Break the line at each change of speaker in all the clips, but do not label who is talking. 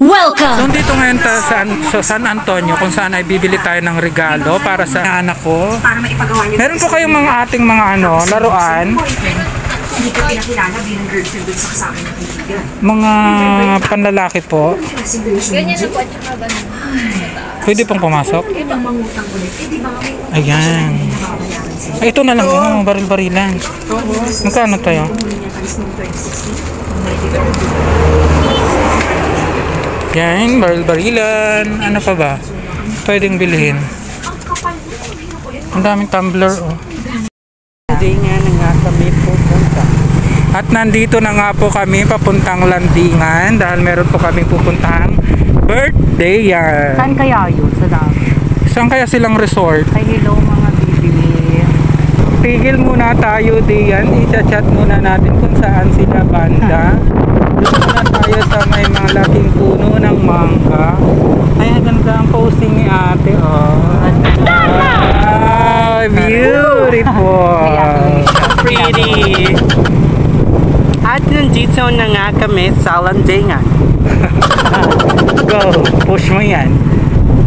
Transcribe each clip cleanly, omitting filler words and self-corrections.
Welcome!
So dito ngayon sa San Antonio kung saan ay bibili tayo ng regalo para sa anak ko. Meron po kayong mga ating mga laruan.
Hindi ka pinakilala bilang girlfriend dun sa kasama ng kaibigan.
Mga panlalaki po.
Ganyan na po at saka ganun.
Pwede pong pumasok?
Ibang mangutang ulit. Eh, di ba may
Ayan. Ay, ito na lang. Baril-barilan. Magkano tayo? Yan, baril-barilan. Ano pa ba? Pwedeng bilhin. Ang daming tumbler, oh. Hindi nga na nga kami pupunta. At nandito na nga po kami papuntang Landingan dahil meron po kami pupuntahang birthday yan.
Saan kaya yun? Sa dami?
Saan kaya silang resort?
Ay, hello mga bibi.
Tigil muna tayo diyan. I-chat muna natin kung saan sila banda. Doon muna tayo sa may mga laking puno ng mangga. Ay, ganda ang posing ni ate. Oh. Ah, beautiful.
Pretty. At nandito na nga kami sa Landingan.
Go, push mo yan.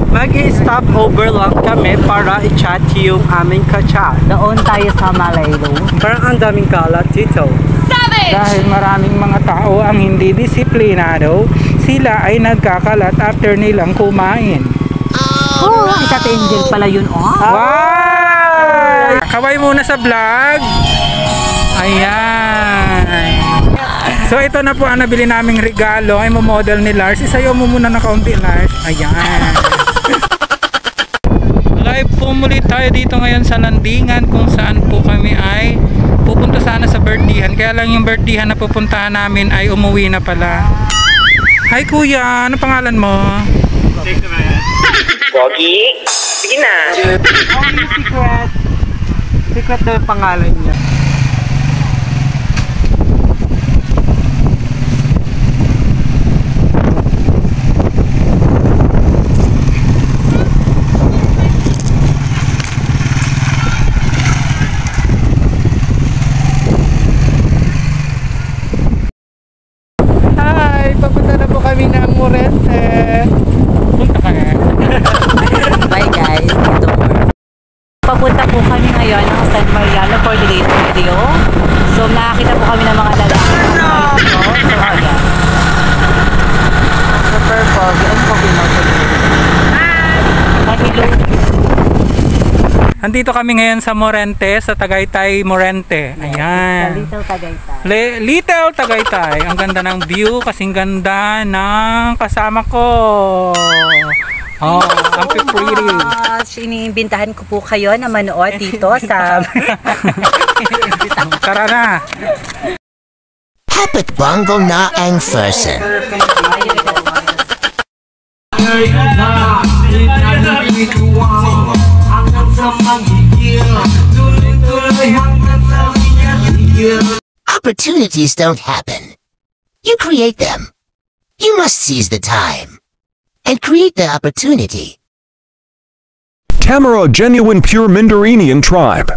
Mag-stop over lang kami para i-chat yung aming ka-chat.
Doon tayo sa Malaylo.
Parang ang daming kalat dito.
Dahil maraming mga tao ang hindi disiplinado, sila ay nagkakalat after nilang kumain.
Oh, isa angel pala yun, oh.
Wow! Kaway muna sa vlog. Ayan. So ito na po ang nabili naming regalo. Ay mo model ni Lars. Isayaw mo muna na kaunti, Lars. Ayan. Live po muli tayo dito ngayon sa Landingan kung saan po kami ay pupunta sana sa birthdayhan. Kaya lang yung birthdayhan na pupuntahan namin ay umuwi na pala. Hi kuya, ano pangalan mo?
Pogi? Sige na. Secret. Secret na yung pangalan niya. Papunta na po kami ng Morente.
Punta ka na.
Bye guys, dito po. Papunta po kami ngayon ng San Mariano for today's video. So nakakita po kami ng mga lalaki. So ayan. Super pogi. Ang pogi mo. Hello.
Andito kami ngayon sa Morente, sa Tagaytay, Morente. Ayan.
Little Tagaytay.
Little Tagaytay. Ang ganda ng view, kasing ganda ng kasama ko. Oh, ang pretty.
Iniimbitahan ko po kayo na manood dito sa...
Tara na.
Kapit banggo na ang person. Opportunities don't happen. You create them. You must seize the time and create the opportunity.
Tamara Genuine Pure Mandarinian Tribe.